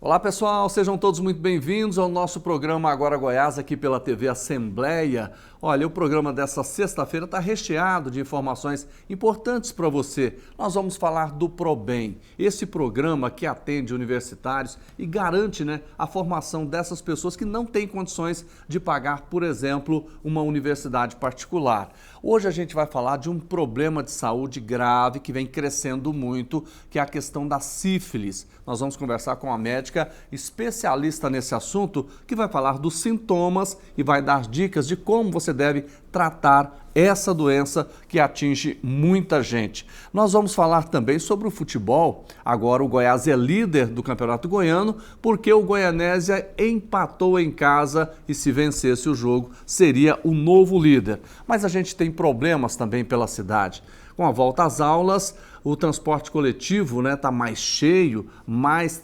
Olá pessoal, sejam todos muito bem-vindos ao nosso programa Agora Goiás aqui pela TV Assembleia. Olha, o programa dessa sexta-feira está recheado de informações importantes para você. Nós vamos falar do ProBem, esse programa que atende universitários e garante, a formação dessas pessoas que não têm condições de pagar, por exemplo, uma universidade particular. Hoje a gente vai falar de um problema de saúde grave que vem crescendo muito, que é a questão da sífilis. Nós vamos conversar com a médica especialista nesse assunto, que vai falar dos sintomas e vai dar dicas de como você deve tratar essa doença que atinge muita gente. Nós vamos falar também sobre o futebol. Agora o Goiás é líder do Campeonato Goiano porque o Goianésia empatou em casa e se vencesse o jogo seria o novo líder. Mas a gente tem problemas também pela cidade. Com a volta às aulas, o transporte coletivo está mais cheio, mais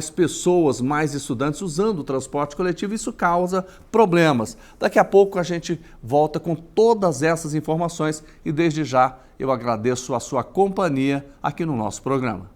pessoas, mais estudantes usando o transporte coletivo, isso causa problemas. Daqui a pouco a gente volta com todas essas informações e desde já eu agradeço a sua companhia aqui no nosso programa.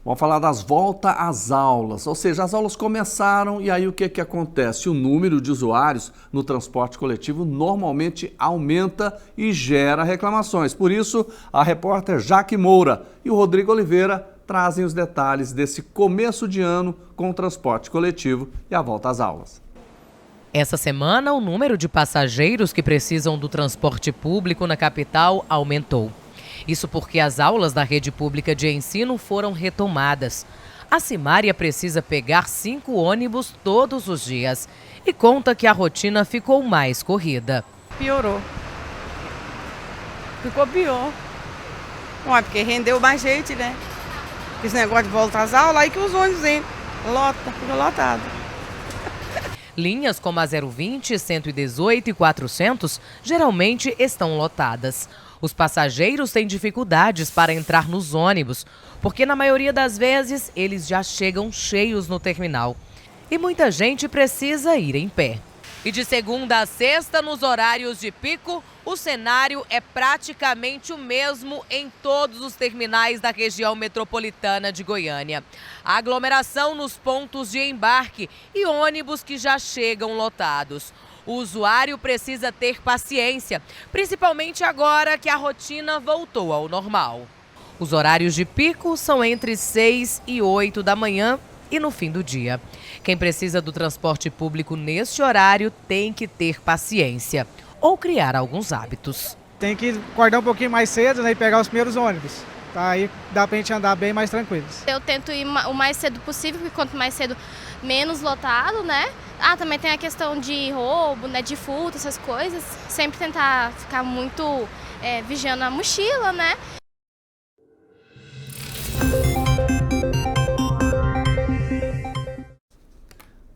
Vamos falar das voltas às aulas, ou seja, as aulas começaram e aí o que acontece? O número de usuários no transporte coletivo normalmente aumenta e gera reclamações. Por isso, a repórter Jaque Moura e o Rodrigo Oliveira trazem os detalhes desse começo de ano com o transporte coletivo e a volta às aulas. Essa semana, o número de passageiros que precisam do transporte público na capital aumentou. Isso porque as aulas da rede pública de ensino foram retomadas. A Simária precisa pegar 5 ônibus todos os dias e conta que a rotina ficou mais corrida. Piorou. Ficou pior. Ué, porque rendeu mais gente, né? Esse negócio de voltar às aulas, aí que os ônibus entram. Fica lotado. Linhas como a 020, 118 e 400 geralmente estão lotadas. Os passageiros têm dificuldades para entrar nos ônibus, porque na maioria das vezes eles já chegam cheios no terminal. E muita gente precisa ir em pé. E de segunda a sexta, nos horários de pico, o cenário é praticamente o mesmo em todos os terminais da região metropolitana de Goiânia. A aglomeração nos pontos de embarque e ônibus que já chegam lotados. O usuário precisa ter paciência, principalmente agora que a rotina voltou ao normal. Os horários de pico são entre 6 e 8 da manhã e no fim do dia. Quem precisa do transporte público neste horário tem que ter paciência ou criar alguns hábitos. Tem que acordar um pouquinho mais cedo e pegar os primeiros ônibus. Tá? Aí dá pra gente andar bem mais tranquilos. Eu tento ir o mais cedo possível, porque quanto mais cedo, menos lotado, né? Também tem a questão de roubo, de furto, essas coisas. Sempre tentar ficar muito vigiando a mochila, né?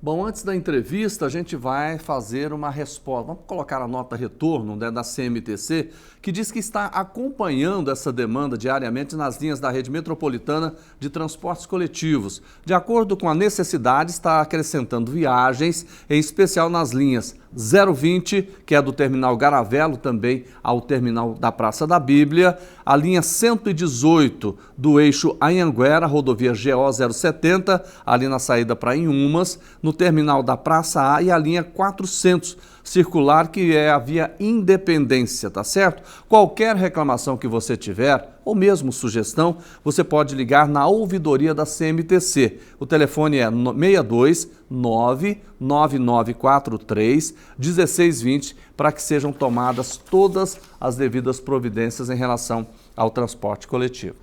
Bom, antes da entrevista, a gente vai fazer uma resposta. Vamos colocar a nota retorno da CMTC, que diz que está acompanhando essa demanda diariamente nas linhas da rede metropolitana de transportes coletivos. De acordo com a necessidade, está acrescentando viagens, em especial nas linhas 020, que é do terminal Garavelo, também ao terminal da Praça da Bíblia, a linha 118 do eixo Anhanguera, rodovia GO 070, ali na saída para Inhumas, no terminal da Praça A, e a linha 400 circular, que é a via Independência, tá certo? Qualquer reclamação que você tiver, ou mesmo sugestão, você pode ligar na ouvidoria da CMTC. O telefone é 62 99943 1620 para que sejam tomadas todas as devidas providências em relação ao transporte coletivo.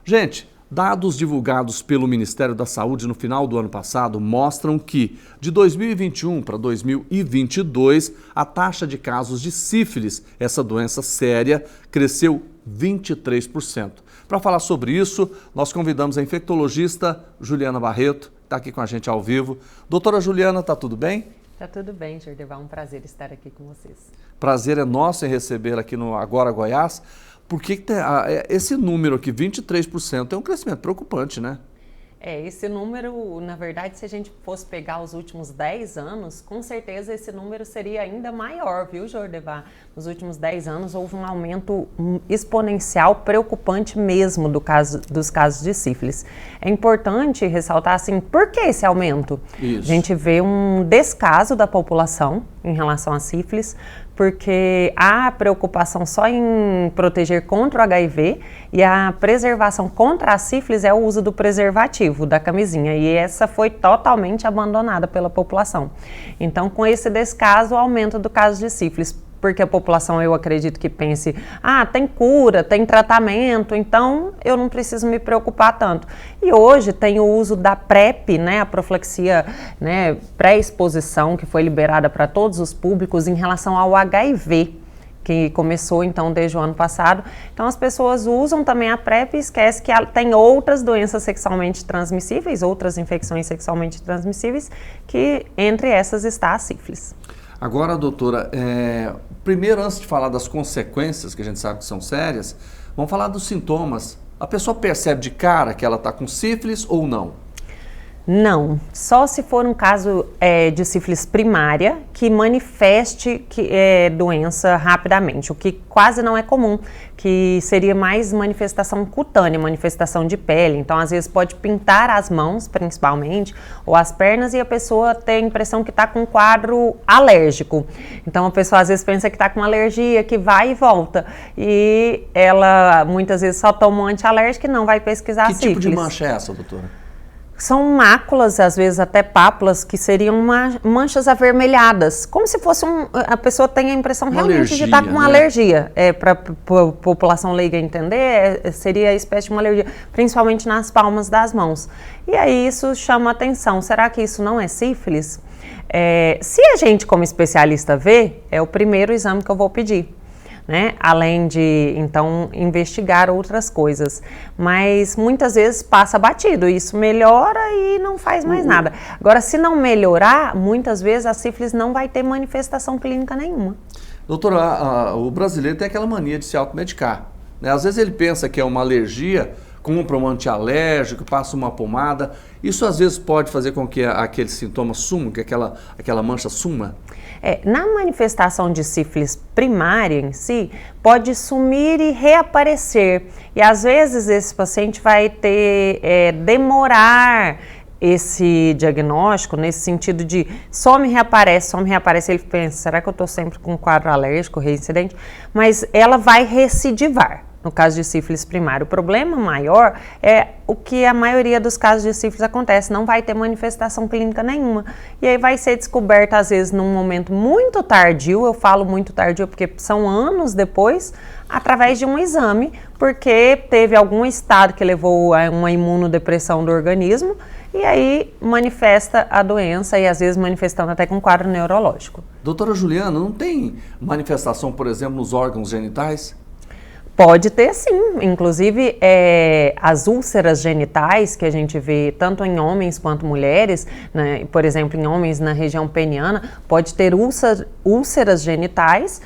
Gente, dados divulgados pelo Ministério da Saúde no final do ano passado mostram que, de 2021 para 2022, a taxa de casos de sífilis, essa doença séria, cresceu 23%. Para falar sobre isso, nós convidamos a infectologista Juliana Barreto, que está aqui com a gente ao vivo. Doutora Juliana, está tudo bem? Está tudo bem, Jordeval, um prazer estar aqui com vocês. Prazer é nosso em receber aqui no Agora Goiás. Por que esse número aqui, 23%, é um crescimento preocupante, né? Esse número, na verdade, se a gente fosse pegar os últimos 10 anos, com certeza esse número seria ainda maior, viu, Jordevar? Nos últimos 10 anos houve um aumento exponencial, preocupante mesmo dos casos de sífilis. É importante ressaltar, assim, por que esse aumento? Isso. A gente vê um descaso da população em relação à sífilis, porque há preocupação só em proteger contra o HIV e a preservação contra a sífilis é o uso do preservativo, da camisinha, e essa foi totalmente abandonada pela população. Então, com esse descaso, o aumento do caso de sífilis, porque a população, eu acredito que pense, tem cura, tem tratamento, então eu não preciso me preocupar tanto. E hoje tem o uso da PrEP, né, a profilaxia, né, pré-exposição, que foi liberada para todos os públicos em relação ao HIV, que começou então desde o ano passado. Então as pessoas usam também a PrEP e esquecem que tem outras doenças sexualmente transmissíveis, outras infecções sexualmente transmissíveis, que entre essas está a sífilis. Agora, doutora, primeiro, antes de falar das consequências, que a gente sabe que são sérias, vamos falar dos sintomas. A pessoa percebe de cara que ela está com sífilis ou não? Não, só se for um caso de sífilis primária que manifeste doença rapidamente, o que quase não é comum, que seria mais manifestação cutânea, manifestação de pele. Então, às vezes pode pintar as mãos, principalmente, ou as pernas, e a pessoa tem a impressão que está com um quadro alérgico. Então, a pessoa às vezes pensa que está com alergia, que vai e volta, e ela muitas vezes só toma um antialérgico e não vai pesquisar a sífilis. Que tipo de mancha é essa, doutora? São máculas, às vezes até pápulas, que seriam manchas avermelhadas, como se fosse a pessoa tem a impressão uma realmente alergia, de estar com uma né? alergia. Para a população leiga entender, seria a espécie de uma alergia, principalmente nas palmas das mãos. E aí isso chama atenção. Será que isso não é sífilis? Se a gente, como especialista, vê, é o primeiro exame que eu vou pedir, né? Além de, então, investigar outras coisas. Mas muitas vezes passa batido, isso melhora e não faz mais nada. Agora, se não melhorar, muitas vezes a sífilis não vai ter manifestação clínica nenhuma. Doutora, o brasileiro tem aquela mania de se automedicar, né? Às vezes ele pensa que é uma alergia, compra um antialérgico, passa uma pomada. Isso às vezes pode fazer com que aquele sintoma suma, que aquela mancha suma? Na manifestação de sífilis primária em si, pode sumir e reaparecer. E às vezes esse paciente vai demorar esse diagnóstico, nesse sentido de some e reaparece, ele pensa, será que eu estou sempre com um quadro alérgico reincidente? Mas ela vai recidivar. No caso de sífilis primária, o problema maior é o que a maioria dos casos de sífilis acontece, não vai ter manifestação clínica nenhuma. E aí vai ser descoberta, às vezes, num momento muito tardio, eu falo muito tardio porque são anos depois, através de um exame, porque teve algum estado que levou a uma imunodepressão do organismo, e aí manifesta a doença, e às vezes manifestando até com quadro neurológico. Doutora Juliana, não tem manifestação, por exemplo, nos órgãos genitais? Pode ter sim, inclusive as úlceras genitais que a gente vê tanto em homens quanto mulheres, né, por exemplo, em homens na região peniana, pode ter úlceras genitais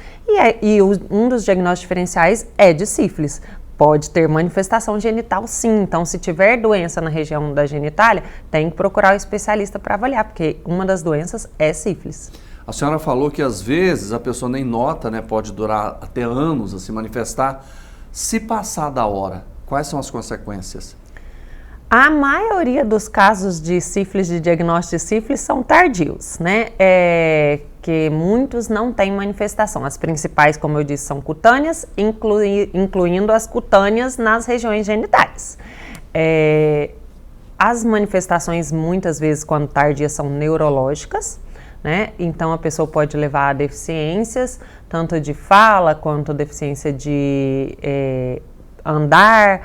e um dos diagnósticos diferenciais é de sífilis. Pode ter manifestação genital sim, então se tiver doença na região da genitália, tem que procurar o especialista para avaliar, porque uma das doenças é sífilis. A senhora falou que às vezes a pessoa nem nota, né? Pode durar até anos a se manifestar. Se passar da hora, quais são as consequências? A maioria dos casos de sífilis, de diagnóstico de sífilis, são tardios, né? Que muitos não têm manifestação. As principais, como eu disse, são cutâneas, incluindo as cutâneas nas regiões genitais. As manifestações, muitas vezes, quando tardias, são neurológicas, né? Então a pessoa pode levar a deficiências, tanto de fala quanto deficiência de andar,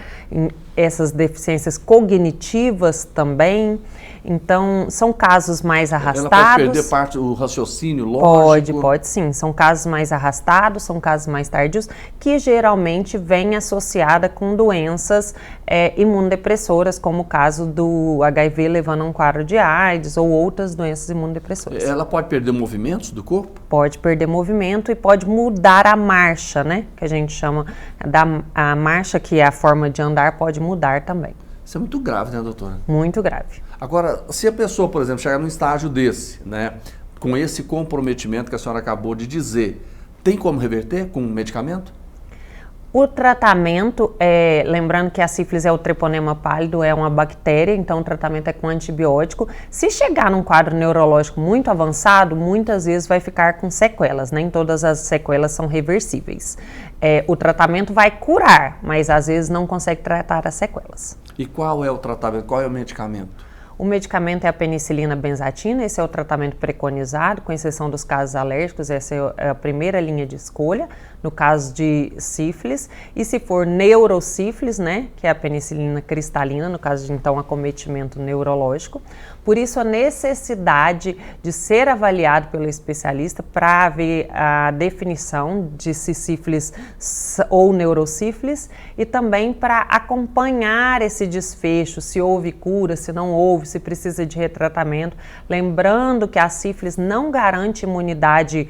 essas deficiências cognitivas também. Então, são casos mais arrastados. Ela pode perder parte do raciocínio lógico? Pode sim. São casos mais arrastados, são casos mais tardios, que geralmente vêm associada com doenças imunodepressoras, como o caso do HIV levando a um quadro de AIDS ou outras doenças imunodepressoras. Ela pode perder movimentos do corpo? Pode perder movimento e pode mudar a marcha, né? Que a gente chama a marcha, que é a forma de andar, pode mudar também. Isso é muito grave, né, doutora? Muito grave. Agora, se a pessoa, por exemplo, chegar num estágio desse, né, com esse comprometimento que a senhora acabou de dizer, tem como reverter com medicamento? O tratamento, lembrando que a sífilis é o treponema pálido, é uma bactéria, então o tratamento é com antibiótico. Se chegar num quadro neurológico muito avançado, muitas vezes vai ficar com sequelas, nem todas as sequelas são reversíveis. O tratamento vai curar, mas às vezes não consegue tratar as sequelas. E qual é o tratamento, qual é o medicamento? O medicamento é a penicilina benzatina, esse é o tratamento preconizado, com exceção dos casos alérgicos, essa é a primeira linha de escolha, no caso de sífilis. E se for neurosífilis, né, que é a penicilina cristalina, no caso de então acometimento neurológico. Por isso a necessidade de ser avaliado pelo especialista para ver a definição de se sífilis ou neurosífilis e também para acompanhar esse desfecho, se houve cura, se não houve, se precisa de retratamento. Lembrando que a sífilis não garante imunidade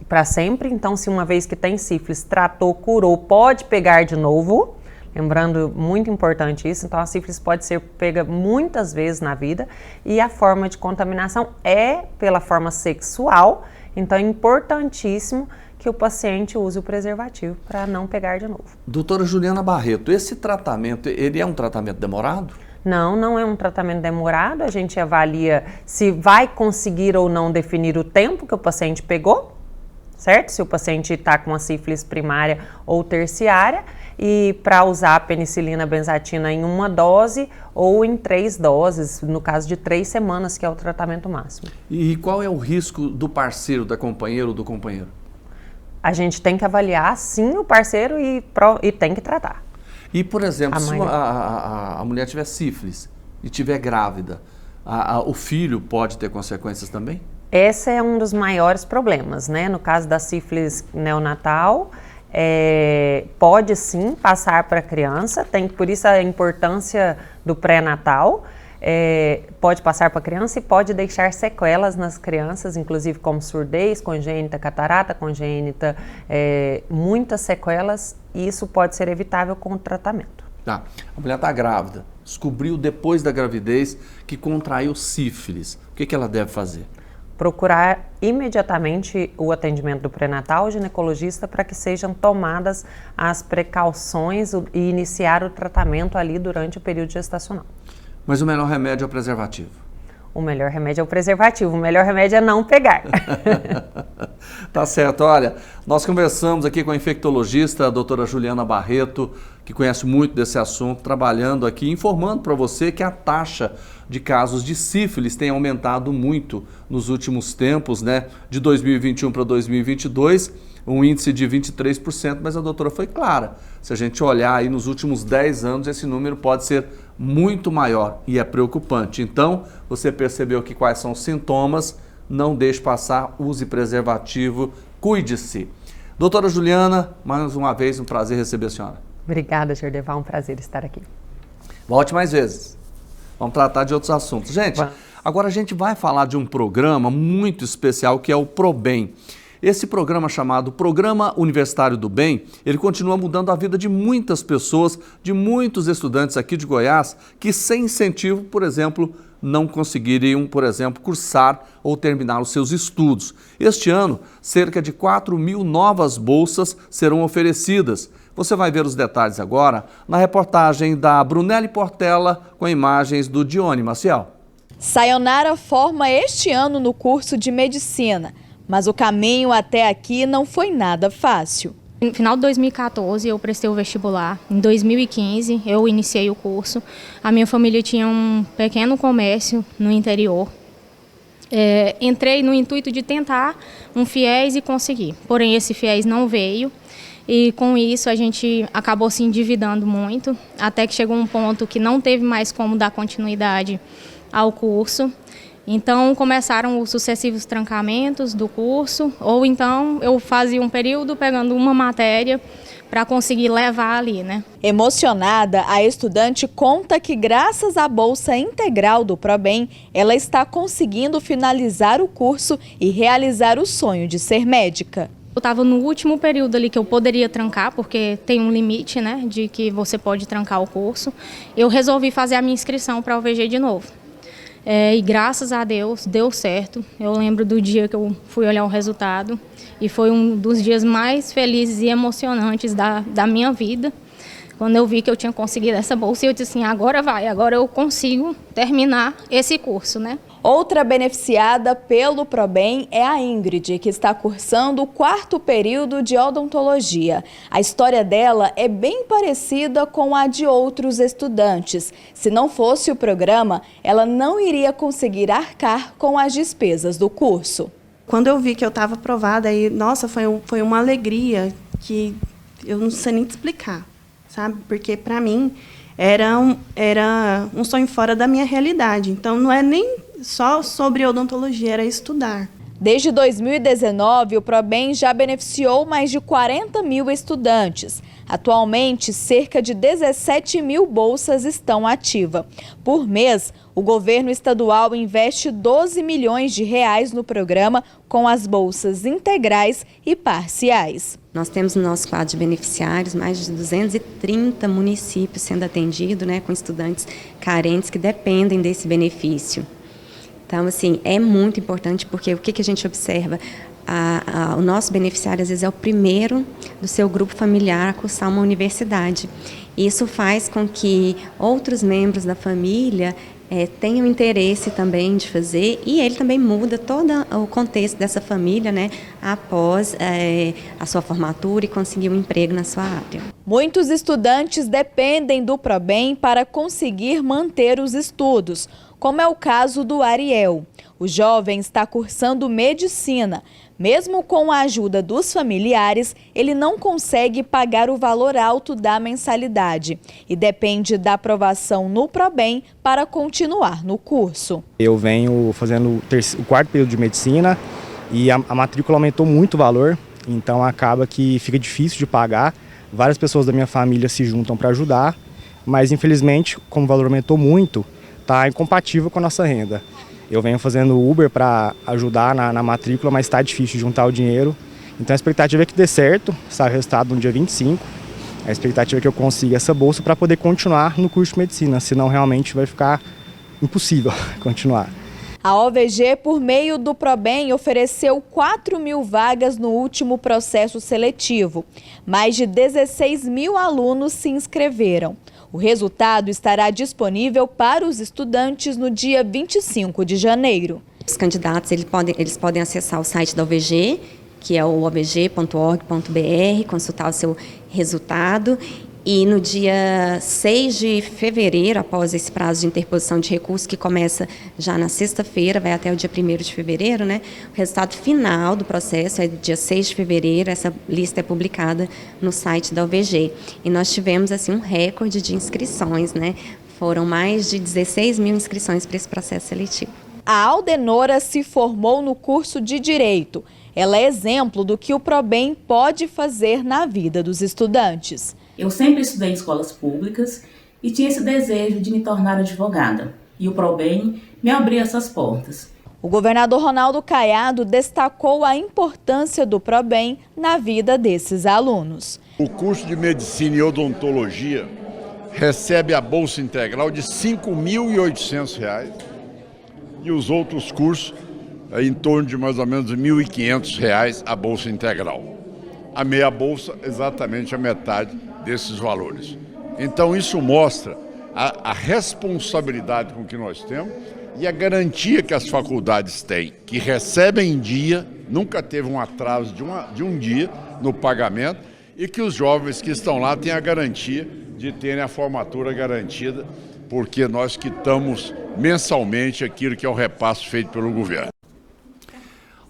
para sempre, então se uma vez que tem sífilis, tratou, curou, pode pegar de novo. Lembrando, muito importante isso, então a sífilis pode ser pega muitas vezes na vida e a forma de contaminação é pela forma sexual, então é importantíssimo que o paciente use o preservativo para não pegar de novo. Doutora Juliana Barreto, esse tratamento, ele é um tratamento demorado? Não, não é um tratamento demorado, a gente avalia se vai conseguir ou não definir o tempo que o paciente pegou, certo? Se o paciente está com a sífilis primária ou terciária, e para usar a penicilina benzatina em uma dose ou em 3 doses, no caso de 3 semanas, que é o tratamento máximo. E qual é o risco do parceiro, da companheira ou do companheiro? A gente tem que avaliar, sim, o parceiro e tem que tratar. E, por exemplo, se a mulher tiver sífilis e tiver grávida, o filho pode ter consequências também? Esse é um dos maiores problemas, né? No caso da sífilis neonatal, pode sim passar para a criança, por isso a importância do pré-natal, pode passar para a criança e pode deixar sequelas nas crianças, inclusive como surdez congênita, catarata congênita, muitas sequelas, e isso pode ser evitável com o tratamento. Tá. A mulher está grávida, descobriu depois da gravidez que contraiu sífilis, o que ela deve fazer? Procurar imediatamente o atendimento do pré-natal ginecologista para que sejam tomadas as precauções e iniciar o tratamento ali durante o período gestacional. Mas o melhor remédio é o preservativo? O melhor remédio é o preservativo, o melhor remédio é não pegar. Tá certo, olha, nós conversamos aqui com a infectologista, a doutora Juliana Barreto, que conhece muito desse assunto, trabalhando aqui, informando para você que a taxa de casos de sífilis tem aumentado muito nos últimos tempos, né? De 2021 para 2022, um índice de 23%, mas a doutora foi clara. Se a gente olhar aí nos últimos 10 anos, esse número pode ser muito maior e é preocupante. Então, você percebeu aqui quais são os sintomas, não deixe passar, use preservativo, cuide-se. Doutora Juliana, mais uma vez, um prazer receber a senhora. Obrigada, Jordeval, um prazer estar aqui. Volte mais vezes. Vamos tratar de outros assuntos. Gente, agora a gente vai falar de um programa muito especial que é o ProBem. Esse programa chamado Programa Universitário do Bem, ele continua mudando a vida de muitas pessoas, de muitos estudantes aqui de Goiás, que sem incentivo, por exemplo, não conseguiriam, por exemplo, cursar ou terminar os seus estudos. Este ano, cerca de 4.000 novas bolsas serão oferecidas. Você vai ver os detalhes agora na reportagem da Brunelli Portela com imagens do Dione Maciel. Sayonara forma este ano no curso de Medicina, mas o caminho até aqui não foi nada fácil. No final de 2014 eu prestei o vestibular, em 2015 eu iniciei o curso. A minha família tinha um pequeno comércio no interior. Entrei no intuito de tentar um FIES e consegui, porém esse FIES não veio. E com isso a gente acabou se endividando muito, até que chegou um ponto que não teve mais como dar continuidade ao curso. Então começaram os sucessivos trancamentos do curso, ou então eu fazia um período pegando uma matéria para conseguir levar ali, né? Emocionada, a estudante conta que graças à bolsa integral do ProBem, ela está conseguindo finalizar o curso e realizar o sonho de ser médica. Eu estava no último período ali que eu poderia trancar, porque tem um limite, né, de que você pode trancar o curso. Eu resolvi fazer a minha inscrição para a UVG de novo. E graças a Deus, deu certo. Eu lembro do dia que eu fui olhar o resultado e foi um dos dias mais felizes e emocionantes da minha vida. Quando eu vi que eu tinha conseguido essa bolsa, eu disse assim, agora vai, agora eu consigo terminar esse curso, né? Outra beneficiada pelo ProBem é a Ingrid, que está cursando o 4º período de odontologia. A história dela é bem parecida com a de outros estudantes. Se não fosse o programa, ela não iria conseguir arcar com as despesas do curso. Quando eu vi que eu estava aprovada, aí, nossa, foi uma alegria que eu não sei nem te explicar, sabe? Porque, para mim, era um sonho fora da minha realidade. Então, não é nem só sobre odontologia, era estudar. Desde 2019, o ProBem já beneficiou mais de 40 mil estudantes. Atualmente, cerca de 17 mil bolsas estão ativas. Por mês, o governo estadual investe 12 milhões de reais no programa com as bolsas integrais e parciais. Nós temos no nosso quadro de beneficiários mais de 230 municípios sendo atendidos, né, com estudantes carentes que dependem desse benefício. Então, assim, é muito importante porque o que a gente observa? O nosso beneficiário, às vezes, é o primeiro do seu grupo familiar a cursar uma universidade. Isso faz com que outros membros da família tenham interesse também de fazer e ele também muda todo o contexto dessa família, né, após a sua formatura e conseguir um emprego na sua área. Muitos estudantes dependem do ProBem para conseguir manter os estudos, como é o caso do Ariel. O jovem está cursando medicina. Mesmo com a ajuda dos familiares, ele não consegue pagar o valor alto da mensalidade e depende da aprovação no ProBem para continuar no curso. Eu venho fazendo o 4º período de medicina e a matrícula aumentou muito o valor, então acaba que fica difícil de pagar. Várias pessoas da minha família se juntam para ajudar, mas infelizmente, como o valor aumentou muito, está incompatível com a nossa renda. Eu venho fazendo Uber para ajudar na matrícula, mas está difícil de juntar o dinheiro. Então a expectativa é que dê certo, sai o resultado no dia 25. A expectativa é que eu consiga essa bolsa para poder continuar no curso de medicina, senão realmente vai ficar impossível continuar. A OVG, por meio do ProBem, ofereceu 4 mil vagas no último processo seletivo. Mais de 16 mil alunos se inscreveram. O resultado estará disponível para os estudantes no dia 25 de janeiro. Os candidatos eles podem acessar o site da OVG, que é o ovg.org.br, consultar o seu resultado. E no dia 6 de fevereiro, após esse prazo de interposição de recurso, que começa já na sexta-feira, vai até o dia 1º de fevereiro, né? O resultado final do processo é dia 6 de fevereiro, essa lista é publicada no site da OVG. E nós tivemos assim, um recorde de inscrições, né? Foram mais de 16 mil inscrições para esse processo seletivo. A Aldenora se formou no curso de Direito. Ela é exemplo do que o ProBem pode fazer na vida dos estudantes. Eu sempre estudei em escolas públicas e tinha esse desejo de me tornar advogada. E o ProBem me abriu essas portas. O governador Ronaldo Caiado destacou a importância do ProBem na vida desses alunos. O curso de Medicina e Odontologia recebe a bolsa integral de R$ 5.800 e os outros cursos em torno de mais ou menos R$ 1.500 a bolsa integral. A meia bolsa, exatamente a metade desses valores. Então isso mostra a responsabilidade com que nós temos e a garantia que as faculdades têm, que recebem em dia, nunca teve um atraso de um dia no pagamento e que os jovens que estão lá têm a garantia de terem a formatura garantida, porque nós quitamos mensalmente aquilo que é o repasse feito pelo governo.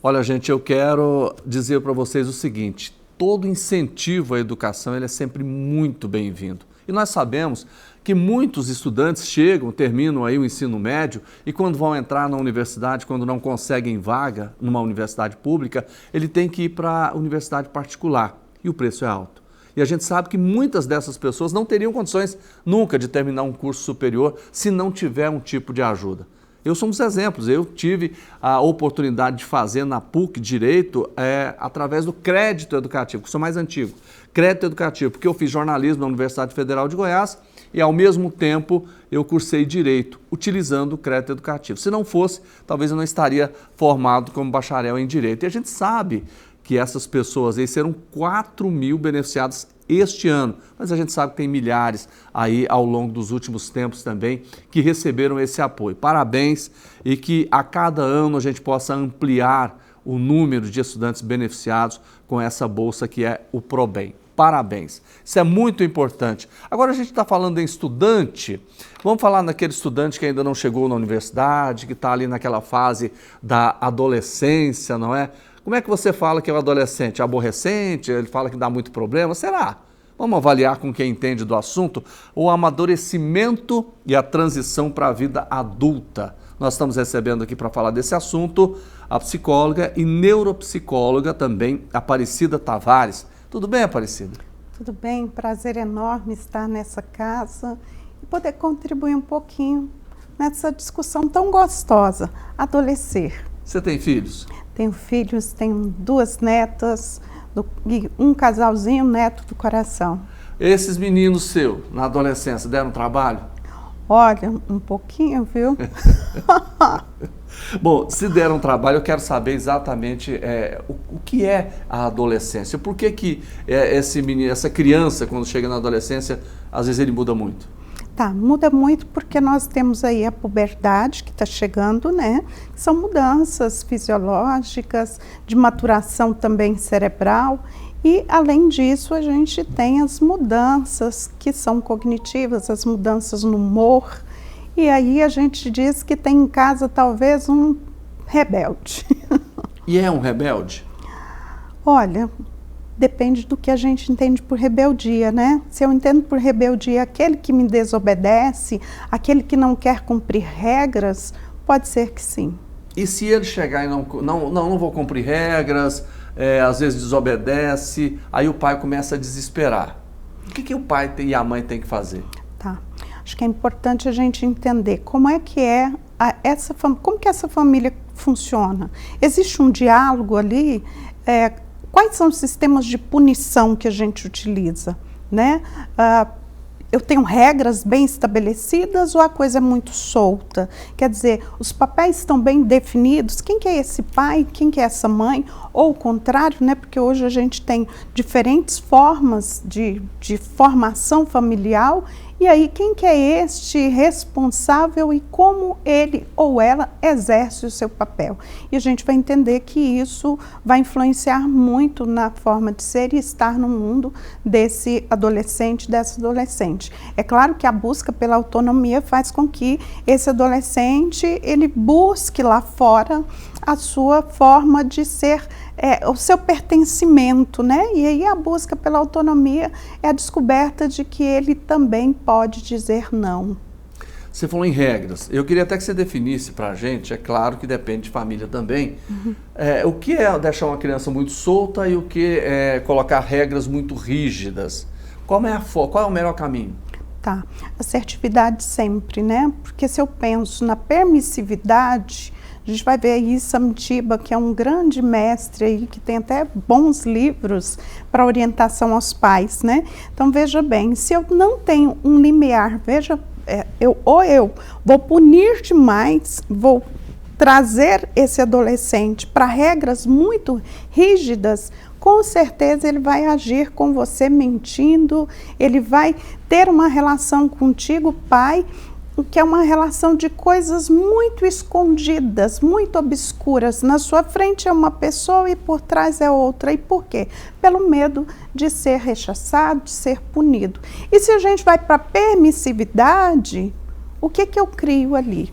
Olha, gente, eu quero dizer para vocês o seguinte: todo incentivo à educação ele é sempre muito bem-vindo. E nós sabemos que muitos estudantes chegam, terminam aí o ensino médio e quando vão entrar na universidade, quando não conseguem vaga numa universidade pública, ele tem que ir para a universidade particular e o preço é alto. E a gente sabe que muitas dessas pessoas não teriam condições nunca de terminar um curso superior se não tiver um tipo de ajuda. Eu sou um dos exemplos. Eu tive a oportunidade de fazer na PUC Direito através do crédito educativo, que sou mais antigo. Crédito educativo, porque eu fiz jornalismo na Universidade Federal de Goiás e, ao mesmo tempo, eu cursei Direito, utilizando o crédito educativo. Se não fosse, talvez eu não estaria formado como bacharel em Direito. E a gente sabe que essas pessoas aí serão 4 mil beneficiadas este ano, mas a gente sabe que tem milhares aí ao longo dos últimos tempos também que receberam esse apoio. Parabéns, e que a cada ano a gente possa ampliar o número de estudantes beneficiados com essa bolsa que é o ProBem. Parabéns, isso é muito importante. Agora a gente está falando em estudante, vamos falar naquele estudante que ainda não chegou na universidade, que está ali naquela fase da adolescência, não é? Como é que você fala que é o adolescente? Aborrecente? Ele fala que dá muito problema? Será? Vamos avaliar com quem entende do assunto o amadurecimento e a transição para a vida adulta. Nós estamos recebendo aqui para falar desse assunto a psicóloga e neuropsicóloga também, Aparecida Tavares. Tudo bem, Aparecida? Tudo bem, prazer enorme estar nessa casa e poder contribuir um pouquinho nessa discussão tão gostosa, adolescer. Você tem filhos? Tenho filhos, tenho 2 netas, um casalzinho, neto do coração. Esses meninos seus, na adolescência, deram trabalho? Olha, um pouquinho, viu? Bom, se deram trabalho, eu quero saber exatamente o que é a adolescência. Por que esse menino, essa criança, quando chega na adolescência, às vezes ele muda muito? Tá, muda muito porque nós temos aí a puberdade que está chegando, né? São mudanças fisiológicas, de maturação também cerebral. E, além disso, a gente tem as mudanças que são cognitivas, as mudanças no humor. E aí a gente diz que tem em casa talvez um rebelde. E é um rebelde? Olha, depende do que a gente entende por rebeldia, né? Se eu entendo por rebeldia aquele que me desobedece, aquele que não quer cumprir regras, pode ser que sim. E se ele chegar e não vou cumprir regras, às vezes desobedece, aí o pai começa a desesperar. O que o pai e a mãe têm que fazer? Tá. Acho que é importante a gente entender como é que como que essa família funciona. Existe um diálogo ali. Quais são os sistemas de punição que a gente utiliza, né? Eu tenho regras bem estabelecidas ou a coisa é muito solta? Quer dizer, os papéis estão bem definidos? Quem que é esse pai? Quem que é essa mãe? Ou o contrário, né? Porque hoje a gente tem diferentes formas de formação familiar. E aí, quem que é este responsável e como ele ou ela exerce o seu papel? E a gente vai entender que isso vai influenciar muito na forma de ser e estar no mundo desse adolescente, dessa adolescente. É claro que a busca pela autonomia faz com que esse adolescente, ele busque lá fora a sua forma de ser, o seu pertencimento, né? E aí a busca pela autonomia é a descoberta de que ele também pode dizer não. Você falou em regras. Eu queria até que você definisse para a gente, é claro que depende de família também, o que é deixar uma criança muito solta e o que é colocar regras muito rígidas. Qual é o melhor caminho? Tá, assertividade sempre, né? Porque se eu penso na permissividade, a gente vai ver aí Samtiba, que é um grande mestre aí, que tem até bons livros para orientação aos pais, né? Então, veja bem, se eu não tenho um limiar, eu vou punir demais, vou trazer esse adolescente para regras muito rígidas, com certeza ele vai agir com você mentindo, ele vai ter uma relação contigo, pai, que é uma relação de coisas muito escondidas, muito obscuras. Na sua frente é uma pessoa e por trás é outra. E por quê? Pelo medo de ser rechaçado, de ser punido. E se a gente vai para a permissividade, o que eu crio ali?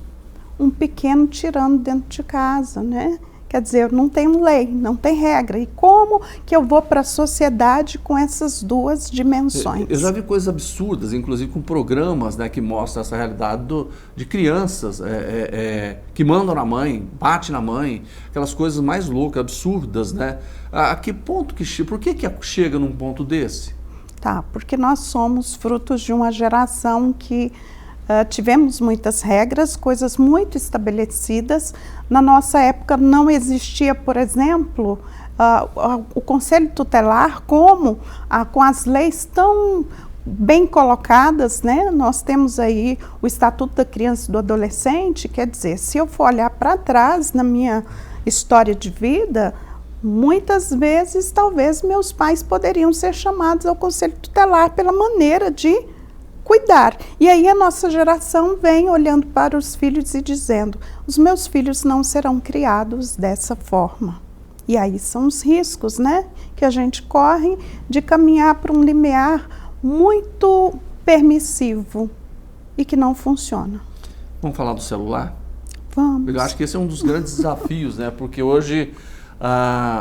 Um pequeno tirano dentro de casa, né? Quer dizer, não tem lei, não tem regra. E como que eu vou para a sociedade com essas duas dimensões? Eu já vi coisas absurdas, inclusive com programas, né, que mostram essa realidade de crianças que mandam na mãe, bate na mãe, aquelas coisas mais loucas, absurdas, né? A que ponto por que chega num ponto desse? Tá, porque nós somos frutos de uma geração que tivemos muitas regras, coisas muito estabelecidas. Na nossa época não existia, por exemplo, o Conselho Tutelar com as leis tão bem colocadas, né? Nós temos aí o Estatuto da Criança e do Adolescente, quer dizer, se eu for olhar para trás na minha história de vida, muitas vezes, talvez, meus pais poderiam ser chamados ao Conselho Tutelar pela maneira de cuidar. E aí a nossa geração vem olhando para os filhos e dizendo, os meus filhos não serão criados dessa forma. E aí são os riscos, né, que a gente corre de caminhar para um limiar muito permissivo e que não funciona. Vamos falar do celular? Vamos. Eu acho que esse é um dos grandes desafios, né? Porque hoje,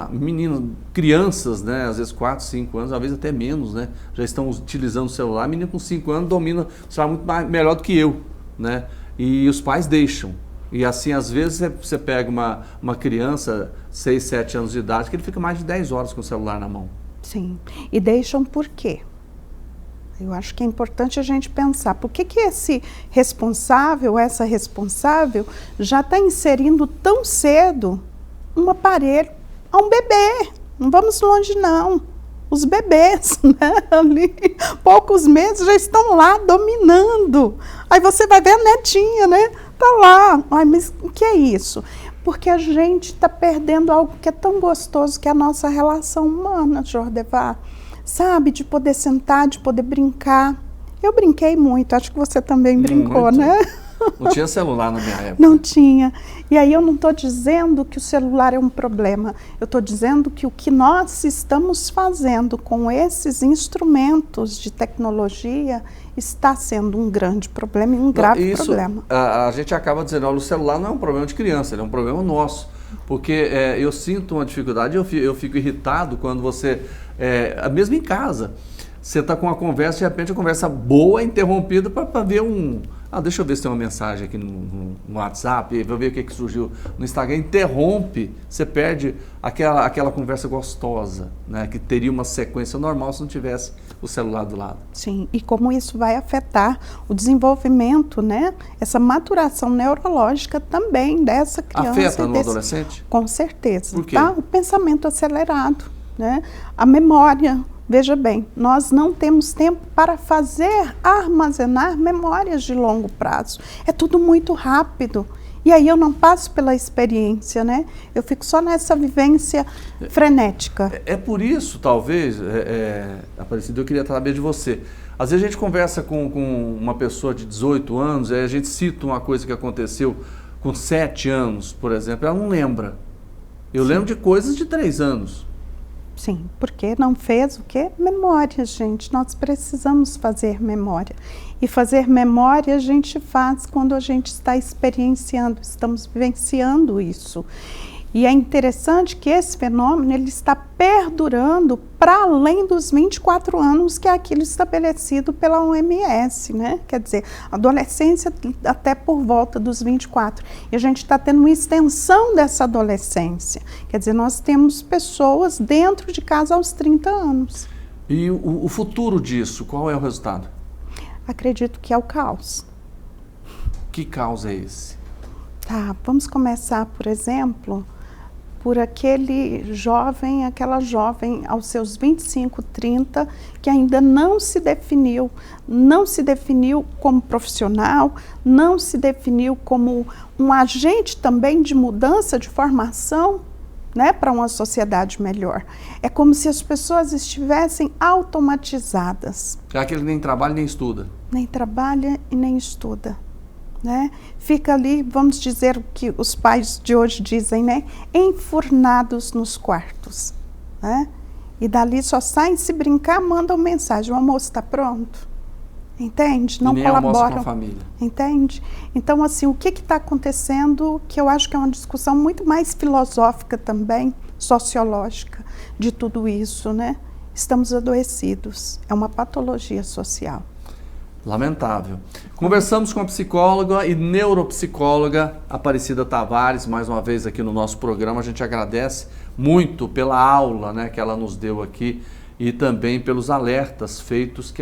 meninos, crianças, né? Às vezes 4, 5 anos, às vezes até menos, né? Já estão utilizando o celular. Menino com 5 anos domina o celular muito melhor do que eu, né? E os pais deixam. E assim, às vezes, você pega uma criança, 6, 7 anos de idade, que ele fica mais de 10 horas com o celular na mão. Sim. E deixam por quê? Eu acho que é importante a gente pensar, por que esse responsável, essa responsável, já está inserindo tão cedo um aparelho a um bebê? Não vamos longe, não. Os bebês, né, ali, poucos meses, já estão lá dominando. Aí você vai ver a netinha, né? Tá lá. Ai, mas o que é isso? Porque a gente está perdendo algo que é tão gostoso, que é a nossa relação humana, Jordevar. Sabe, de poder sentar, de poder brincar. Eu brinquei muito, acho que você também brincou, muito. Né? Não tinha celular na minha época. Não tinha. E aí eu não estou dizendo que o celular é um problema. Eu estou dizendo que o que nós estamos fazendo com esses instrumentos de tecnologia está sendo um grande problema e um grave problema. A gente acaba dizendo, olha, o celular não é um problema de criança, ele é um problema nosso. Porque eu sinto uma dificuldade, eu fico irritado quando você, mesmo em casa, você está com uma conversa, de repente a conversa boa é interrompida para ver deixa eu ver se tem uma mensagem aqui no WhatsApp, vou ver o que surgiu no Instagram, interrompe, você perde aquela conversa gostosa, né, que teria uma sequência normal se não tivesse o celular do lado. Sim, e como isso vai afetar o desenvolvimento, né, essa maturação neurológica também dessa criança. Afeta no adolescente? Com certeza. Por quê? Tá? O pensamento acelerado, né, a memória. Veja bem, nós não temos tempo para armazenar memórias de longo prazo. É tudo muito rápido. E aí eu não passo pela experiência, né? Eu fico só nessa vivência frenética. É por isso, talvez, Aparecida, eu queria saber de você. Às vezes a gente conversa com uma pessoa de 18 anos, aí a gente cita uma coisa que aconteceu com 7 anos, por exemplo, ela não lembra. Eu lembro de coisas de 3 anos. Sim, porque não fez o quê? Memória, gente. Nós precisamos fazer memória. E fazer memória a gente faz quando a gente está experienciando, estamos vivenciando isso. E é interessante que esse fenômeno ele está perdurando para além dos 24 anos, que é aquilo estabelecido pela OMS, né? Quer dizer, adolescência até por volta dos 24. E a gente está tendo uma extensão dessa adolescência. Quer dizer, nós temos pessoas dentro de casa aos 30 anos. E o futuro disso, qual é o resultado? Acredito que é o caos. Que caos é esse? Tá, vamos começar, por exemplo, por aquele jovem, aquela jovem aos seus 25, 30, que ainda não se definiu como profissional, não se definiu como um agente também de mudança, de formação, né, para uma sociedade melhor. É como se as pessoas estivessem automatizadas. É aquele que nem trabalha nem estuda. Nem trabalha e nem estuda. Né? Fica ali, vamos dizer o que os pais de hoje dizem, né? Enfurnados nos quartos. Né? E dali só saem, se brincar, mandam mensagem, o almoço está pronto. Entende? Não e nem colaboram. Com a família. Entende? Então, assim, o que está acontecendo, que eu acho que é uma discussão muito mais filosófica também, sociológica, de tudo isso, né? Estamos adoecidos. É uma patologia social. Lamentável. Conversamos com a psicóloga e neuropsicóloga Aparecida Tavares, mais uma vez aqui no nosso programa. A gente agradece muito pela aula, né, que ela nos deu aqui e também pelos alertas feitos que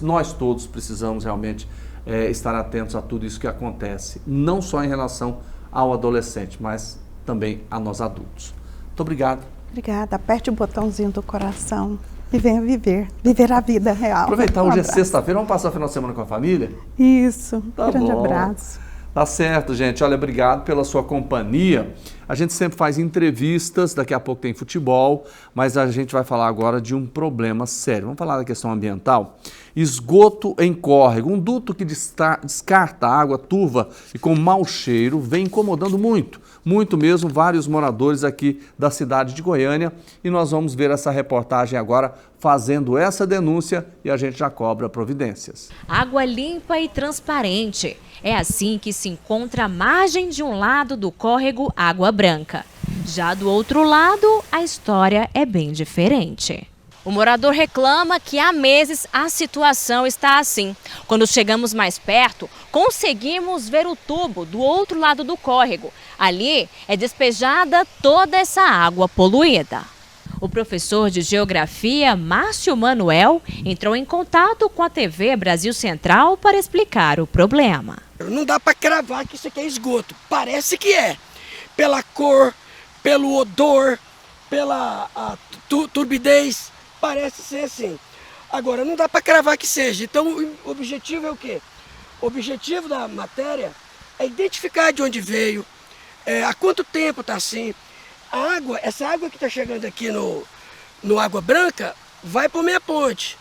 nós todos precisamos realmente estar atentos a tudo isso que acontece, não só em relação ao adolescente, mas também a nós adultos. Muito obrigado. Obrigada. Aperte o botãozinho do coração e venha viver a vida real. Aproveitar, hoje é sexta-feira, vamos passar o final de semana com a família? Isso, Tá grande bom. abraço. Tá certo, gente. Olha, obrigado pela sua companhia. A gente sempre faz entrevistas, daqui a pouco tem futebol, mas a gente vai falar agora de um problema sério. Vamos falar da questão ambiental. Esgoto em córrego, um duto que descarta água turva e com mau cheiro, vem incomodando muito mesmo, vários moradores aqui da cidade de Goiânia. E nós vamos ver essa reportagem agora fazendo essa denúncia e a gente já cobra providências. Água limpa e transparente. É assim que se encontra a margem de um lado do córrego Água Branca. Já do outro lado, a história é bem diferente. O morador reclama que há meses a situação está assim. Quando chegamos mais perto, conseguimos ver o tubo do outro lado do córrego. Ali é despejada toda essa água poluída. O professor de Geografia, Márcio Manuel, entrou em contato com a TV Brasil Central para explicar o problema. Não dá para cravar que isso aqui é esgoto. Parece que é. Pela cor, pelo odor, pela turbidez, parece ser assim. Agora, não dá para cravar que seja. Então, o objetivo é o quê? O objetivo da matéria é identificar de onde veio, há quanto tempo está assim. A água, essa água que está chegando aqui no Água Branca, vai para o Meia Ponte.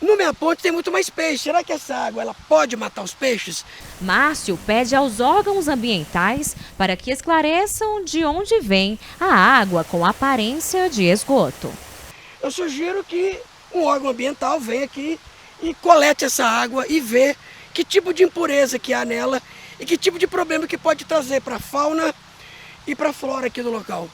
No Meia Ponte tem muito mais peixe. Será que essa água ela pode matar os peixes? Márcio pede aos órgãos ambientais para que esclareçam de onde vem a água com aparência de esgoto. Eu sugiro que um órgão ambiental venha aqui e colete essa água e vê que tipo de impureza que há nela e que tipo de problema que pode trazer para a fauna e para a flora aqui do local.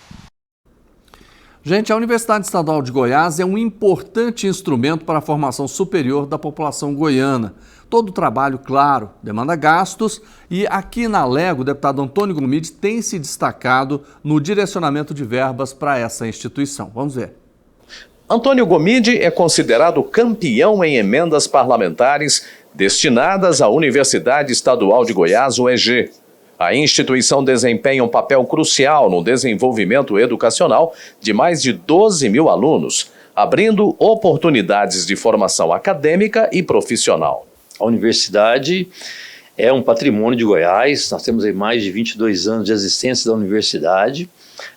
Gente, a Universidade Estadual de Goiás é um importante instrumento para a formação superior da população goiana. Todo o trabalho, claro, demanda gastos e aqui na Lego, o deputado Antônio Gomide tem se destacado no direcionamento de verbas para essa instituição. Vamos ver. Antônio Gomide é considerado campeão em emendas parlamentares destinadas à Universidade Estadual de Goiás, UEG. A instituição desempenha um papel crucial no desenvolvimento educacional de mais de 12 mil alunos, abrindo oportunidades de formação acadêmica e profissional. A universidade é um patrimônio de Goiás, nós temos aí mais de 22 anos de existência da universidade.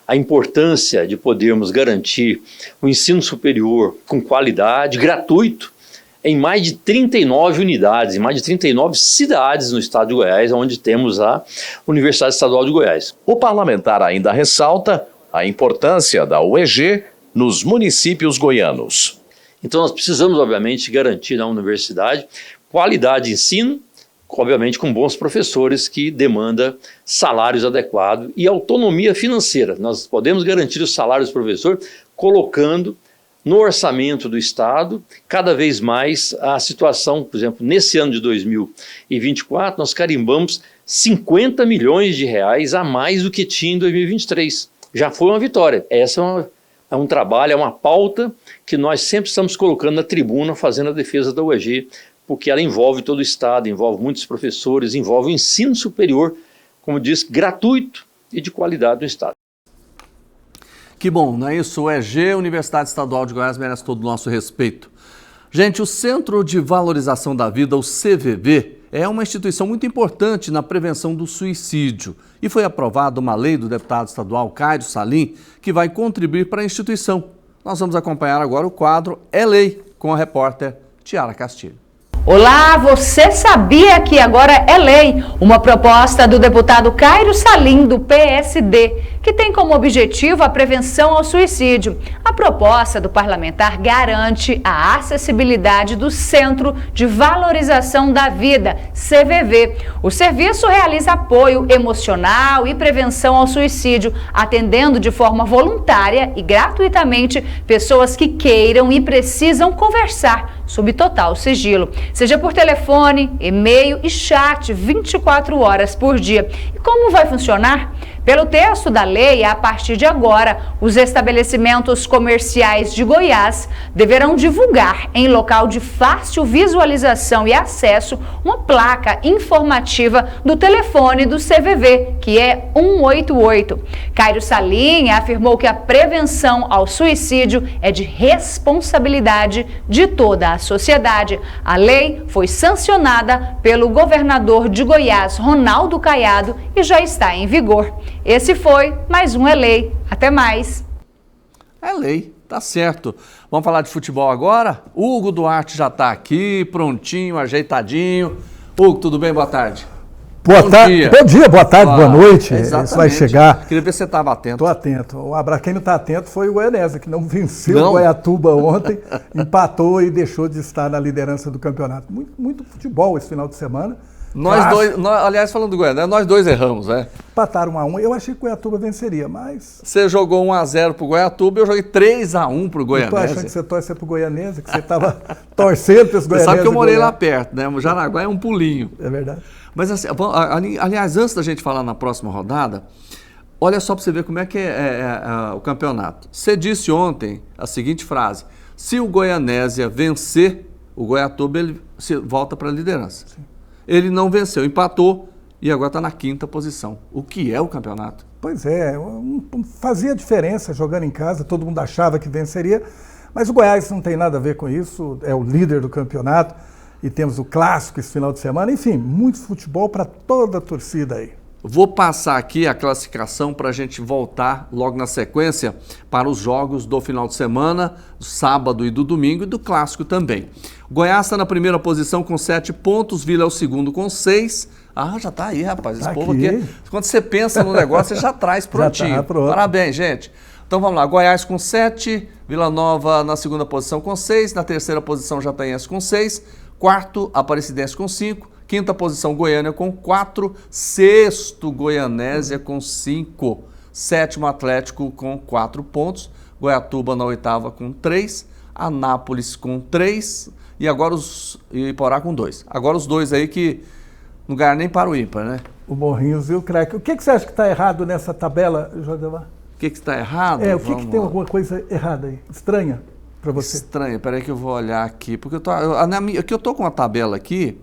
A importância de podermos garantir o ensino superior com qualidade, gratuito, em mais de 39 unidades, em mais de 39 cidades no estado de Goiás, onde temos a Universidade Estadual de Goiás. O parlamentar ainda ressalta a importância da UEG nos municípios goianos. Então nós precisamos, obviamente, garantir na universidade qualidade de ensino, obviamente com bons professores que demandam salários adequados e autonomia financeira. Nós podemos garantir o salário dos professores colocando no orçamento do Estado, cada vez mais a situação, por exemplo, nesse ano de 2024, nós carimbamos 50 milhões de reais a mais do que tinha em 2023. Já foi uma vitória. Essa é um trabalho, é uma pauta que nós sempre estamos colocando na tribuna, fazendo a defesa da UEG, porque ela envolve todo o Estado, envolve muitos professores, envolve o ensino superior, como diz, gratuito e de qualidade no Estado. Que bom, não é isso? O EG, Universidade Estadual de Goiás, merece todo o nosso respeito. Gente, o Centro de Valorização da Vida, o CVV, é uma instituição muito importante na prevenção do suicídio. E foi aprovada uma lei do deputado estadual Caio Salim, que vai contribuir para a instituição. Nós vamos acompanhar agora o quadro É Lei, com a repórter Tiara Castilho. Olá, você sabia que agora é lei uma proposta do deputado Caio Salim, do PSD, que tem como objetivo a prevenção ao suicídio. A proposta do parlamentar garante a acessibilidade do Centro de Valorização da Vida, CVV. O serviço realiza apoio emocional e prevenção ao suicídio, atendendo de forma voluntária e gratuitamente pessoas que queiram e precisam conversar sob total sigilo, seja por telefone, e-mail e chat 24 horas por dia. E como vai funcionar? Pelo texto da lei, a partir de agora, os estabelecimentos comerciais de Goiás deverão divulgar em local de fácil visualização e acesso uma placa informativa do telefone do CVV, que é 188. Cairo Salim afirmou que a prevenção ao suicídio é de responsabilidade de toda a sociedade. A lei foi sancionada pelo governador de Goiás, Ronaldo Caiado, e já está em vigor. Esse foi mais um É Lei. Até mais. É lei, tá certo. Vamos falar de futebol agora? Hugo Duarte já está aqui, prontinho, ajeitadinho. Hugo, tudo bem? Boa tarde. Bom dia, boa tarde, boa noite. Exatamente. Isso vai chegar. Queria ver se você estava atento. Estou atento. Um abraço. Quem não está atento foi o Goianésia, que não venceu o Goiatuba ontem, empatou e deixou de estar na liderança do campeonato. Muito futebol esse final de semana. Aliás, falando do Goiânia, nós dois erramos, né? Empataram 1-1. Eu achei que o Goiatuba venceria, mas... Você jogou 1-0 pro Goiatuba, eu joguei 3-1 pro Goianésia. Eu tô achando que você torce pro Goianésia, que você estava torcendo para os Goianésia. Você sabe que eu morei lá perto, né? O Jaraguá é um pulinho. É verdade. Mas assim, aliás, antes da gente falar na próxima rodada, olha só para você ver como é que é o campeonato. Você disse ontem a seguinte frase: se o Goianésia vencer o Goiatuba, ele volta para a liderança. Sim. Ele não venceu, empatou e agora está na 5ª posição. O que é o campeonato? Pois é, fazia diferença jogando em casa, todo mundo achava que venceria, mas o Goiás não tem nada a ver com isso, é o líder do campeonato e temos o clássico esse final de semana. Enfim, muito futebol para toda a torcida aí. Vou passar aqui a classificação para a gente voltar logo na sequência para os jogos do final de semana, do sábado e do domingo, e do clássico também. O Goiás está na primeira posição com 7 pontos, Vila é o segundo com 6. Ah, já está aí, rapaz. Esse povo aqui, quando você pensa no negócio, você já traz prontinho. Já tá pronto. Parabéns, gente. Então vamos lá, Goiás com 7, Vila Nova na segunda posição com 6, na terceira posição Jataense com 6, quarto Aparecidense com 5, 5ª posição Goiânia com 4, 6º Goianésia com 5, 7º Atlético com 4 pontos, Goiatuba na 8ª com 3, Anápolis com 3 e agora Iporá com 2. Agora os dois aí que não ganham nem para o ímpar, né? O Morrinhos e o Crack. O que você acha que está errado nessa tabela, Jodemar? O que está errado? O que tem alguma coisa errada aí? Estranha para você? Estranha, peraí que eu vou olhar aqui, porque eu tô com uma tabela aqui,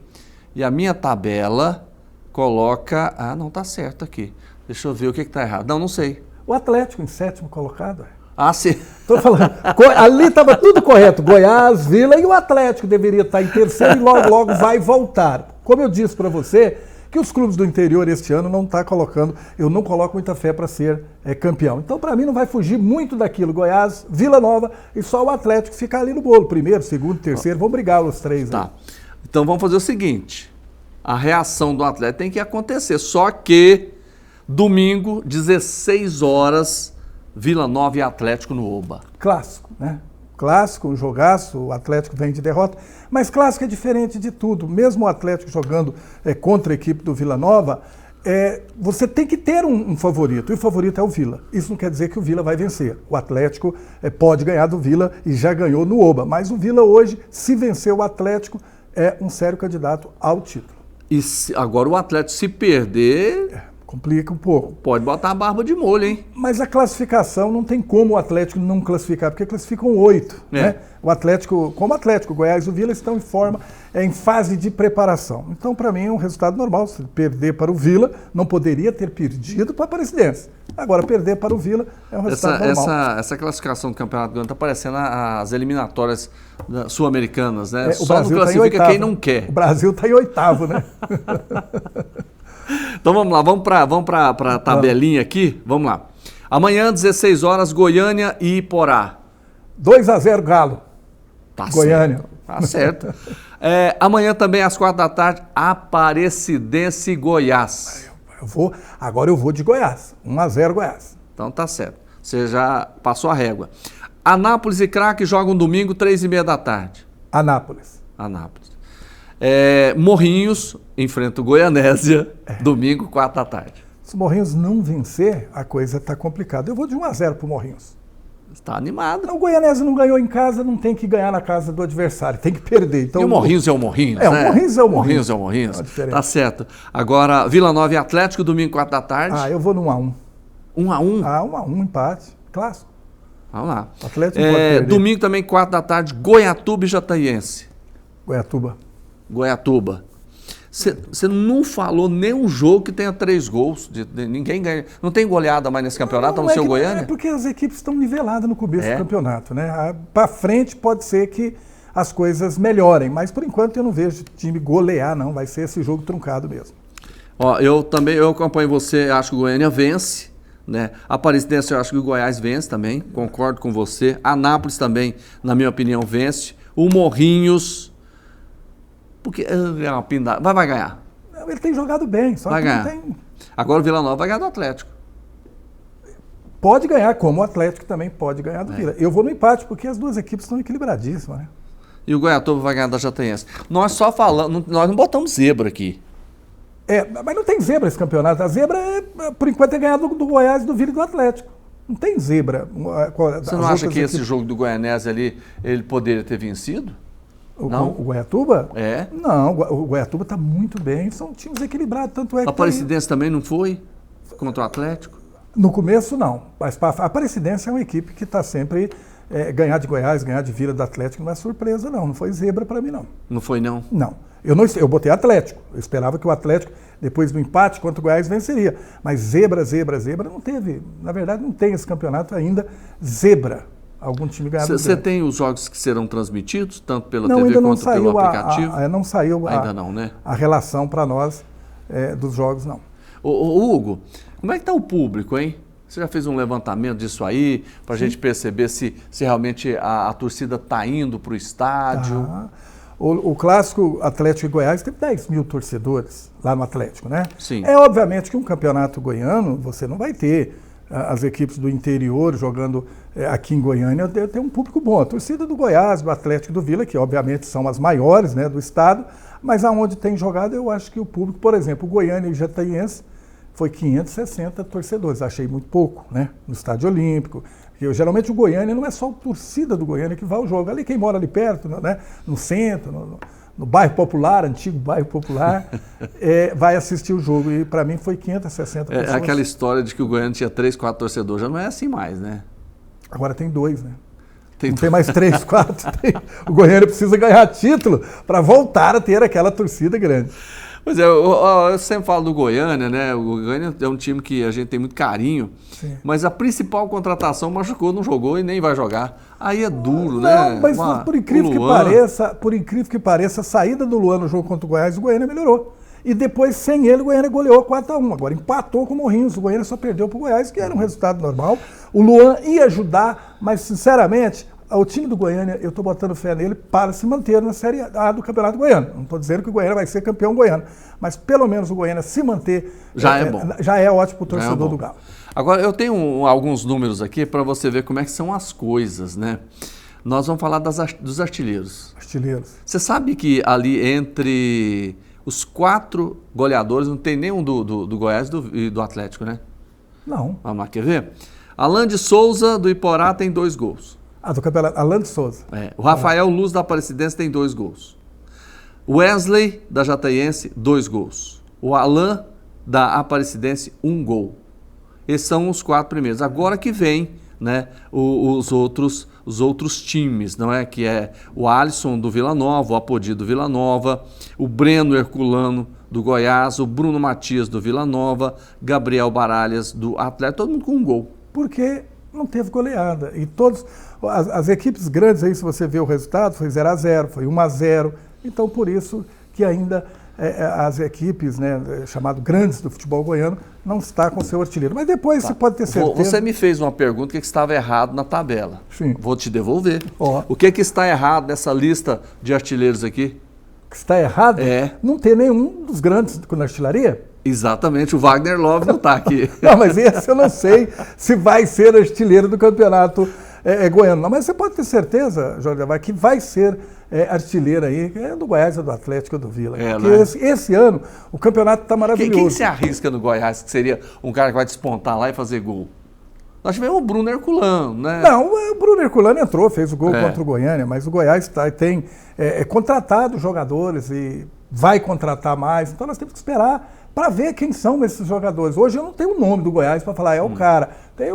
e a minha tabela coloca... Ah, não, tá certo aqui. Deixa eu ver o que está errado. Não sei. O Atlético em 7º colocado. Ah, sim. Estou falando. Ali estava tudo correto. Goiás, Vila e o Atlético deveria estar em terceiro e logo vai voltar. Como eu disse para você, que os clubes do interior este ano não estão colocando, eu não coloco muita fé para ser campeão. Então, para mim, não vai fugir muito daquilo. Goiás, Vila Nova e só o Atlético ficar ali no bolo. Primeiro, segundo, terceiro, vão brigar os três. Tá. Então vamos fazer o seguinte, a reação do Atlético tem que acontecer, só que domingo, 16 horas, Vila Nova e Atlético no Oba. Clássico, né? Clássico, um jogaço, o Atlético vem de derrota, mas clássico é diferente de tudo. Mesmo o Atlético jogando contra a equipe do Vila Nova, você tem que ter um favorito, e o favorito é o Vila. Isso não quer dizer que o Vila vai vencer. O Atlético pode ganhar do Vila e já ganhou no Oba, mas o Vila hoje, se vencer o Atlético, é um sério candidato ao título. E agora o Atlético, se perder... complica um pouco. Pode botar a barba de molho, hein? Mas a classificação não tem como o Atlético não classificar, porque classificam 8. Né? O Atlético, como o Atlético, Goiás e o Vila estão em forma, em fase de preparação. Então, para mim, é um resultado normal. Se perder para o Vila, não poderia ter perdido para a Aparecidense. Agora, perder para o Vila é um resultado normal. Essa classificação do Campeonato Goiano está parecendo as eliminatórias sul-americanas, né? O Só Brasil não classifica quem não quer. O Brasil está em 8º, né? Então vamos lá, vamos para a tabelinha aqui, vamos lá. Amanhã, 16 horas, Goiânia e Iporá. 2-0 Galo. Tá Goiânia. Certo. Tá certo. Amanhã também, às 4 da tarde, Aparecidense e Goiás. Agora eu vou de Goiás, 1-0 Goiás. Então tá certo, você já passou a régua. Anápolis e Craque jogam domingo, 3h30 da tarde. Anápolis. Morrinhos enfrenta o Goianésia, domingo, 4 da tarde. Se o Morrinhos não vencer, a coisa está complicada. Eu vou de 1-0 para o Morrinhos. Está animado. O Goianésia não ganhou em casa, não tem que ganhar na casa do adversário, tem que perder. Então, e o Morrinhos é o Morrinhos, né? O Morrinhos é o Morrinhos. Morrinhos é o Morrinhos. Tá certo. Agora, Vila Nova e Atlético, domingo, 4 da tarde. Eu vou no 1-1. 1-1? 1-1, empate. Clássico. Vamos lá. O Atlético pode perder. Domingo também, 4 da tarde, Goiatuba e Jataiense. Goiatuba. Você não falou nenhum jogo que tenha 3 gols. Ninguém ganha. Não tem goleada mais nesse campeonato, no seu Goiânia? É porque as equipes estão niveladas no começo do campeonato, né? Para frente pode ser que as coisas melhorem, mas por enquanto eu não vejo time golear, não. Vai ser esse jogo truncado mesmo. Ó, eu acompanho você, acho que o Goiânia vence, né? A Aparecidense eu acho que o Goiás vence também, concordo com você. Anápolis também, na minha opinião, vence. O Morrinhos, porque vai ganhar. Ele tem jogado bem, só vai que ganhar. não tem... Agora o Vila Nova vai ganhar do Atlético. Pode ganhar, como o Atlético também pode ganhar do Vila. Eu vou no empate, porque as duas equipes estão equilibradíssimas, né? E o Goiatuba vai ganhar da Jataiense. Nós só falamos, nós não botamos zebra aqui. Mas não tem zebra esse campeonato. A zebra, por enquanto, é ganhar do Goiás, do Vila e do Atlético. Não tem zebra. Você não acha que esse jogo do Goianese ali, ele poderia ter vencido? Não? O Goiatuba? É. Não, o Goiatuba está muito bem. São times equilibrados, tanto é que... A Aparecidense também não foi contra o Atlético? No começo, não. Mas a Aparecidense é uma equipe que está sempre... ganhar de Goiás, ganhar de Vila do Atlético não é surpresa, não. Não foi zebra para mim, não. Não foi, não? Não. Eu botei Atlético. Eu esperava que o Atlético, depois do empate contra o Goiás, venceria. Mas zebra não teve. Na verdade, não tem esse campeonato ainda. Zebra. Algum time ganhado. Você tem os jogos que serão transmitidos, tanto pela TV quanto pelo aplicativo? Não saiu ainda não, né? A relação para nós dos jogos, não. Ô, Hugo, como é que está o público, hein? Você já fez um levantamento disso aí, para a gente perceber se realmente a torcida está indo para o estádio? O clássico Atlético e Goiás teve 10 mil torcedores lá no Atlético, né? Sim. É obviamente que um campeonato goiano, você não vai ter as equipes do interior jogando aqui em Goiânia, tem um público bom. A torcida do Goiás, do Atlético e do Vila, que obviamente são as maiores, né, do estado, mas aonde tem jogado, eu acho que o público, por exemplo, o Goiânia e Jataiense, foi 560 torcedores, achei muito pouco, né? No Estádio Olímpico. Geralmente o Goiânia não é só a torcida do Goiânia que vai ao jogo. Ali quem mora ali perto, né? No centro, no bairro Popular, antigo bairro Popular, vai assistir o jogo. E para mim foi 560 pessoas. É aquela história de que o Goiânia tinha 3, 4 torcedores, já não é assim mais, né? Agora tem 2, né? Não tem mais 3, 4. O Goiânia precisa ganhar título para voltar a ter aquela torcida grande. Pois é, eu sempre falo do Goiânia, né? O Goiânia é um time que a gente tem muito carinho, sim, mas a principal contratação machucou, não jogou e nem vai jogar. Aí é duro, né? Mas por incrível que pareça, a saída do Luan no jogo contra o Goiás, o Goiânia melhorou. E depois, sem ele, o Goiânia goleou 4-1. Agora empatou com o Morrinhos. O Goiânia só perdeu para o Goiás, que era um resultado normal. O Luan ia ajudar, mas sinceramente, o time do Goiânia, eu estou botando fé nele para se manter na Série A do Campeonato Goiano. Não estou dizendo que o Goiânia vai ser campeão goiano, mas pelo menos o Goiânia se manter já é bom. Já é ótimo para o torcedor do Galo. Agora, eu tenho alguns números aqui para você ver como é que são as coisas, né? Nós vamos falar dos artilheiros. Você sabe que ali entre os 4 goleadores não tem nenhum do Goiás e do Atlético, né? Não. Vamos lá, quer ver? Alan de Souza, do Iporá, tem 2 gols. Do campeonato, Alan de Souza. O Rafael Luz, da Aparecidense, tem 2 gols. O Wesley, da Jataiense, 2 gols. O Alan, da Aparecidense, 1 gol. Esses são os 4 primeiros. Agora que vem, né, os outros times, não é? Que é o Alisson do Vila Nova, o Apodi do Vila Nova, o Breno Herculano do Goiás, o Bruno Matias do Vila Nova, Gabriel Baralhas do Atlético, todo mundo com 1 gol. Porque não teve goleada. E as equipes grandes aí, se você vê o resultado, foi 0-0, foi 1-0. Então, por isso que ainda as equipes, né, chamado grandes do futebol goiano, não está com seu artilheiro. Mas depois você pode ter certeza... Você me fez uma pergunta que estava errado na tabela. Sim. Vou te devolver. O que está errado nessa lista de artilheiros aqui? O que está errado? Não ter nenhum dos grandes na artilharia? Exatamente, o Wagner Love não está aqui. Não, mas esse eu não sei se vai ser artilheiro do campeonato goiano. Não, mas você pode ter certeza, Jorge, que vai ser artilheiro aí, do Goiás, do Atlético, do Vila. Porque né? esse ano o campeonato está maravilhoso. Quem se arrisca no Goiás, que seria um cara que vai despontar lá e fazer gol? Nós tivemos o Bruno Herculano, né? Não, o Bruno Herculano entrou, fez o gol contra o Goiânia, mas o Goiás tem contratado jogadores e vai contratar mais, então nós temos que esperar para ver quem são esses jogadores. Hoje eu não tenho o nome do Goiás para falar, é o cara. Tem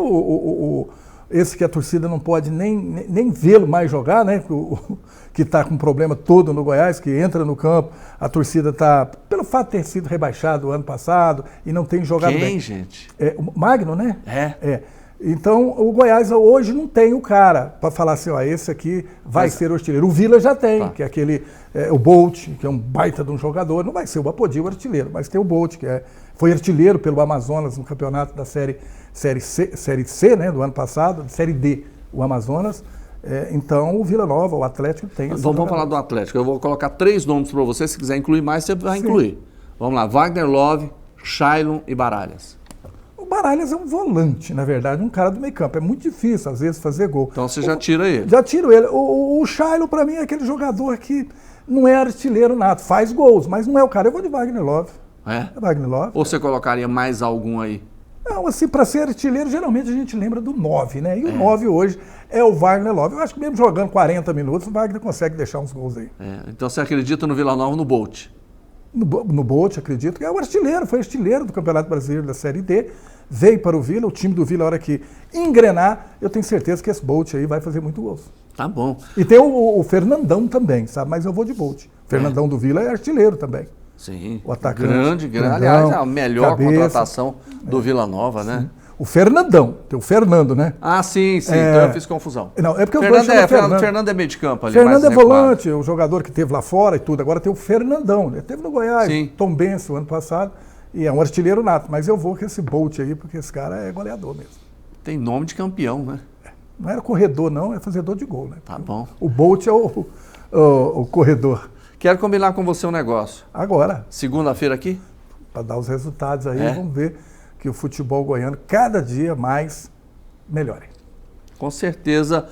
esse que a torcida não pode nem vê-lo mais jogar, né? Que está com problema todo no Goiás, que entra no campo, a torcida está, pelo fato de ter sido rebaixado ano passado e não tem jogado bem. Quem, gente? O Magno, né? É. Então, o Goiás hoje não tem o cara para falar assim, ó, esse aqui vai ser o artilheiro. O Vila já tem, que é aquele, o Bolt, que é um baita de um jogador. Não vai ser o Apodi o artilheiro, mas tem o Bolt, que foi artilheiro pelo Amazonas no campeonato da Série C, né, do ano passado, Série D, o Amazonas. Então, o Vila Nova, o Atlético tem. Vamos falar do Atlético. Eu vou colocar 3 nomes para você. Se quiser incluir mais, você vai incluir. Vamos lá, Wagner Love, Shailon e Baralhas. O Baralhas é um volante, na verdade, um cara do meio campo. É muito difícil, às vezes, fazer gol. Então você já tira ele. Já tiro ele. O Shailon, para mim, é aquele jogador que não é artilheiro nato. Faz gols, mas não é o cara. Eu vou de Wagner Love. É Wagner Love. Ou você colocaria mais algum aí? Não, assim, para ser artilheiro, geralmente a gente lembra do 9, né? E o 9 hoje é o Wagner Love. Eu acho que mesmo jogando 40 minutos, o Wagner consegue deixar uns gols aí. Então você acredita no Vila Nova, no Bolt? No Bolt, acredito que é o artilheiro. Foi artilheiro do Campeonato Brasileiro da Série D. Veio para o Vila, o time do Vila, a hora que engrenar, eu tenho certeza que esse Bolt aí vai fazer muito gols. Tá bom. E tem o Fernandão também, sabe? Mas eu vou de Bolt. Fernandão do Vila é artilheiro também. Sim. O atacante. Grande. Aliás, é a melhor contratação do Vila Nova, né? Sim. O Fernandão, tem o Fernando, né? Ah, sim. Então eu fiz confusão. Não, é porque Fernando é meio de campo ali. Fernando é volante, o jogador que teve lá fora e tudo. Agora tem o Fernandão, ele teve no Goiás, Tombense o ano passado, e é um artilheiro nato. Mas eu vou com esse Bolt aí, porque esse cara é goleador mesmo. Tem nome de campeão, né? Não era corredor, não, é fazedor de gol, né? Tá bom. O Bolt é o corredor. Quero combinar com você um negócio. Agora. Segunda-feira aqui? Para dar os resultados aí, vamos ver que o futebol goiano cada dia mais melhore. Com certeza.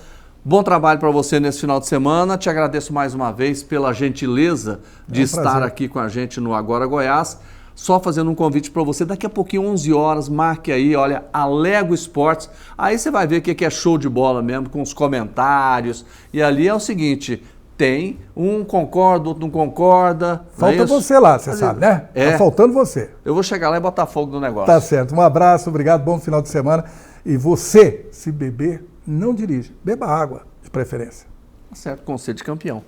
Bom trabalho para você nesse final de semana. Te agradeço mais uma vez pela gentileza de estar aqui com a gente no Agora Goiás. Só fazendo um convite para você, daqui a pouquinho, 11 horas, marque aí, olha, Alego Esportes. Aí você vai ver o que é show de bola mesmo, com os comentários. E ali é o seguinte... Tem, um concorda, outro não concorda. Falta você lá, você sabe, né? Tá faltando você. Eu vou chegar lá e botar fogo no negócio. Tá certo. Um abraço, obrigado, bom final de semana. E você, se beber, não dirige. Beba água, de preferência. Tá certo, conselho de campeão.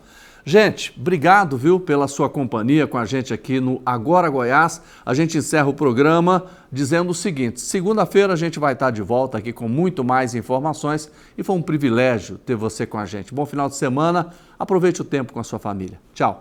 Gente, obrigado, viu, pela sua companhia com a gente aqui no Agora Goiás. A gente encerra o programa dizendo o seguinte, segunda-feira a gente vai estar de volta aqui com muito mais informações e foi um privilégio ter você com a gente. Bom final de semana, aproveite o tempo com a sua família. Tchau.